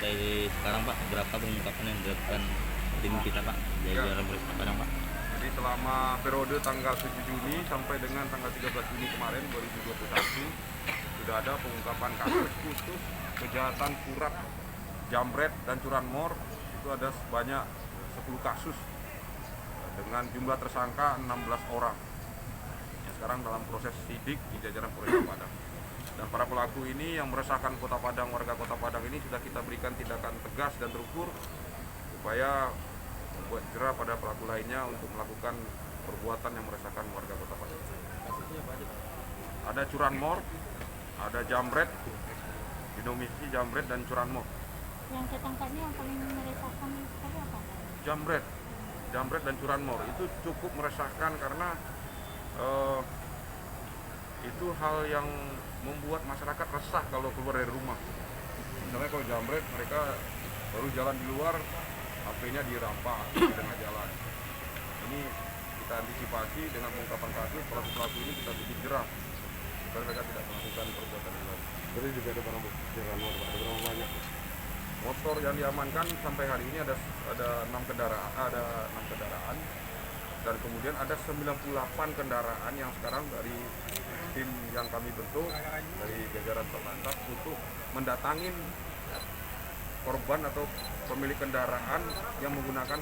sampai sekarang Pak, berapa pengungkapan yang dilakukan tim kita Pak, jajaran Polres Kota Padang Pak? Jadi selama periode tanggal 7 Juni sampai dengan tanggal 13 Juni kemarin 2021 sudah ada pengungkapan kasus khusus kejahatan kurat, jambret, dan curanmor. Itu ada sebanyak 10 kasus dengan jumlah tersangka 16 orang yang sekarang dalam proses sidik di jajaran Polres Kota Padang. Dan para pelaku ini yang meresahkan Kota Padang, warga Kota Padang ini sudah kita berikan tindakan tegas dan terukur supaya membuat jerah pada pelaku lainnya untuk melakukan perbuatan yang meresahkan warga Kota Padang. Ada curanmor, ada jambret, didomisi jambret dan curanmor. Yang ketangkapnya yang paling meresahkan seperti apa? Jambret dan curanmor itu cukup meresahkan karena itu hal yang membuat masyarakat resah kalau keluar dari rumah. Misalnya kalau jambret, mereka baru jalan di luar, HP-nya dirampas di tengah jalan. Ini kita antisipasi dengan pengungkapan kasus, pelaku-pelaku ini kita bikin jerah supaya mereka tidak melakukan perbuatan lain. Jadi juga ada barang bukti curanmor, ada berapa banyak? Motor yang diamankan sampai hari ini ada 6 kendaraan, dan kemudian ada 98 kendaraan yang sekarang dari tim yang kami bentuk dari jajaran Satlantas untuk mendatangin korban atau pemilik kendaraan yang menggunakan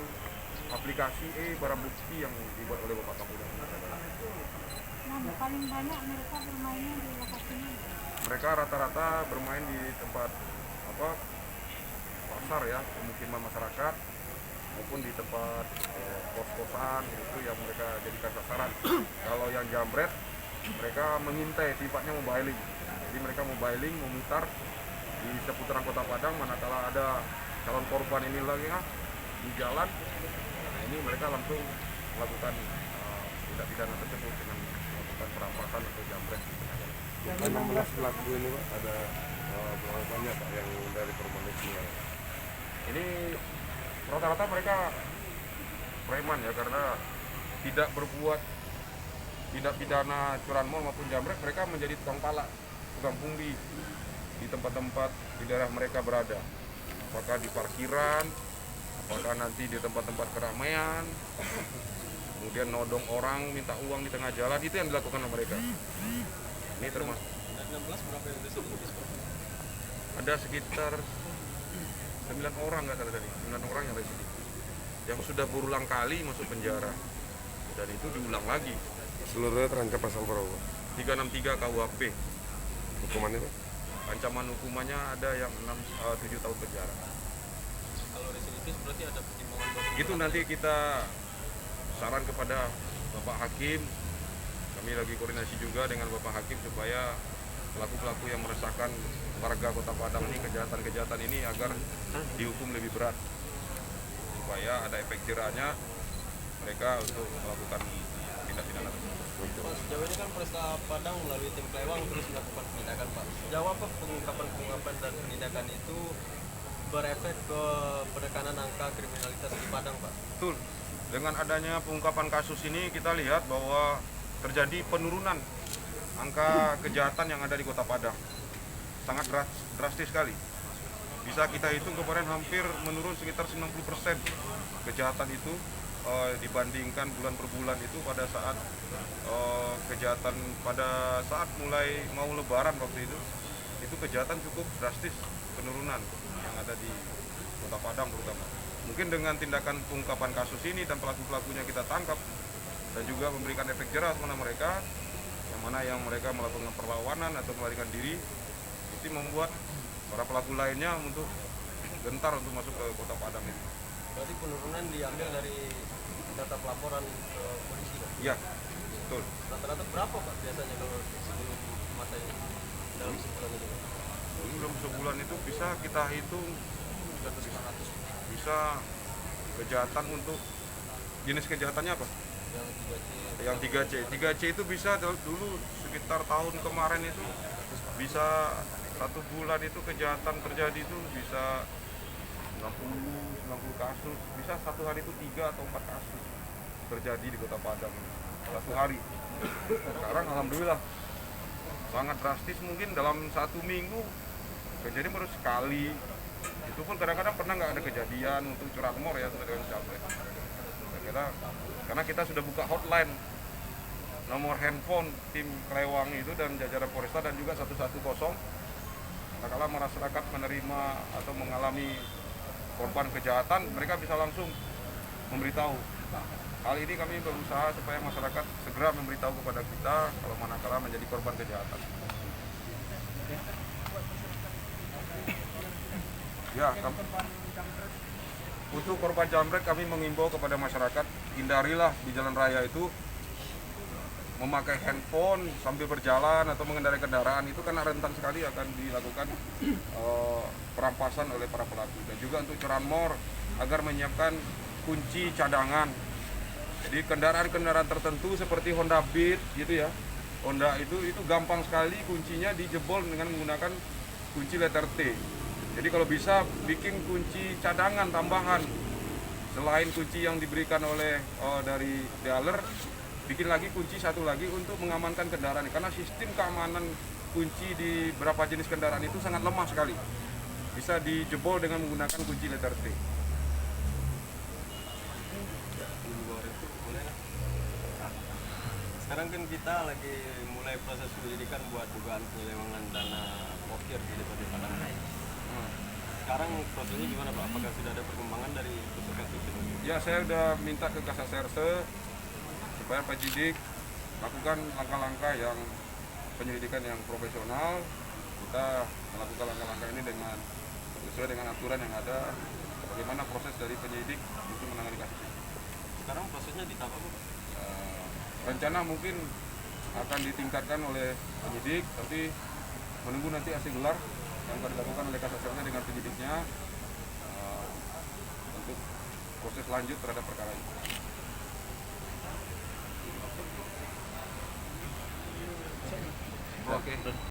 aplikasi barang bukti yang dibuat oleh Bapak Kapolda. Nah, paling banyak mereka bermainnya di lokasi ini. Mereka rata-rata bermain di tempat pasar ya, pemukiman masyarakat maupun di tempat kos-kosan, itu yang mereka jadikan sasaran. Kalau yang jambret, mereka mengintai, sifatnya mobiling. Jadi mereka mobiling, memutar di seputaran Kota Padang, manakala ada calon korban ini lagi di jalan. Nah, ini mereka langsung melakukan tindak pidana tersebut dengan melakukan perampasan atau jambret. 16 pelaku ini Pak, ada berapa banyak Pak yang dari korban itu? Ini rata-rata mereka preman ya, karena tidak berbuat tindak pidana curanmor maupun jambret, mereka menjadi tukang pala, tukang pungli di tempat-tempat di daerah mereka berada. Apakah di parkiran, apakah nanti di tempat-tempat keramaian, kemudian nodong orang minta uang di tengah jalan, itu yang dilakukan oleh mereka. Ini termasuk 16 berapa yang residis? ada sekitar 9 orang, nggak salah tadi, 9 orang yang residis, yang sudah berulang kali masuk penjara, dan itu diulang lagi. Seluruhnya terancam pasal berapa? 363 KUHP. Hukumannya Pak? Ancaman hukumannya ada yang 7 tahun penjara. Kalau residivis berarti ada pertimbangan buat Itu nanti kita saran kepada Bapak Hakim. Kami lagi koordinasi juga dengan Bapak Hakim supaya pelaku-pelaku yang meresahkan warga Kota Padang ini, kejahatan-kejahatan ini agar dihukum lebih berat, supaya ada efek jerahnya mereka untuk melakukan tindak pidana tersebut. Sejauh ini kan Polres Padang melalui tim Klewang terus melakukan penindakan Pak. Sejauh apa pengungkapan dan penindakan itu berefek ke penekanan angka kriminalitas di Padang Pak? Betul. Dengan adanya pengungkapan kasus ini kita lihat bahwa terjadi penurunan angka kejahatan yang ada di Kota Padang. Sangat drastis sekali. Bisa kita hitung kemarin hampir menurun sekitar 90% kejahatan itu dibandingkan bulan per bulan itu pada saat kejahatan pada saat mulai mau lebaran waktu itu kejahatan cukup drastis penurunan yang ada di Kota Padang terutama. Mungkin dengan tindakan pengungkapan kasus ini dan pelaku-pelakunya kita tangkap dan juga memberikan efek jerah kepada mereka, yang mana yang mereka melakukan perlawanan atau melarikan diri, itu membuat para pelaku lainnya untuk gentar untuk masuk ke Kota Padang ini. Berarti penurunan diambil dari data pelaporan ke polisi Pak? Iya, betul. Rata-rata berapa Pak biasanya kalau sebelum masa ini dalam sebulan ini Pak? Dalam sebulan itu bisa kita hitung 100-400 bisa kejahatan untuk jenis kejahatannya apa? yang 3C. Yang 3C. 3C itu bisa dulu sekitar tahun kemarin itu bisa 1 bulan itu kejahatan terjadi itu bisa 90 kasus, bisa 1 hari itu 3 atau 4 kasus terjadi di Kota Padang 1 hari. Sekarang alhamdulillah sangat drastis, mungkin dalam 1 minggu kejadian baru sekali. itu pun kadang-kadang pernah nggak ada kejadian untuk curanmor ya dengan jamret. Karena kita sudah buka hotline, nomor handphone tim Klewang itu dan jajaran Polresta dan juga 110. Kalau masyarakat menerima atau mengalami korban kejahatan, mereka bisa langsung memberitahu. Hal ini kami berusaha supaya masyarakat segera memberitahu kepada kita kalau manakala menjadi korban kejahatan. Ya, untuk korban jambret kami mengimbau kepada masyarakat, hindarilah di jalan raya itu memakai handphone sambil berjalan atau mengendarai kendaraan, itu karena rentan sekali akan dilakukan perampasan oleh para pelaku. Dan juga untuk curanmor agar menyiapkan kunci cadangan. Jadi kendaraan-kendaraan tertentu seperti Honda Beat gitu ya, Honda itu gampang sekali kuncinya dijebol dengan menggunakan kunci letter T. Jadi kalau bisa bikin kunci cadangan tambahan selain kunci yang diberikan oleh dari dealer, bikin lagi kunci satu lagi untuk mengamankan kendaraan, karena sistem keamanan kunci di beberapa jenis kendaraan itu sangat lemah sekali, bisa dijebol dengan menggunakan kunci letter T. Sekarang kan kita lagi mulai proses penyelidikan buat dugaan penyelewengan dana pokir di Depati Padang. Sekarang prosesnya gimana Pak? Apakah sudah ada perkembangan dari kasus itu? Ya, saya sudah minta ke Kasat Serse supaya penyidik lakukan langkah-langkah yang penyelidikan yang profesional. Kita melakukan langkah-langkah ini dengan sesuai dengan aturan yang ada, bagaimana proses dari penyidik untuk menangani kasus ini. Sekarang prosesnya di tahap apa Pak? Rencana mungkin akan ditingkatkan oleh penyidik, tapi menunggu nanti hasil gelar yang akan dilakukan oleh Kasat Serse dengan penyidiknya untuk proses lanjut terhadap perkara ini. Oke.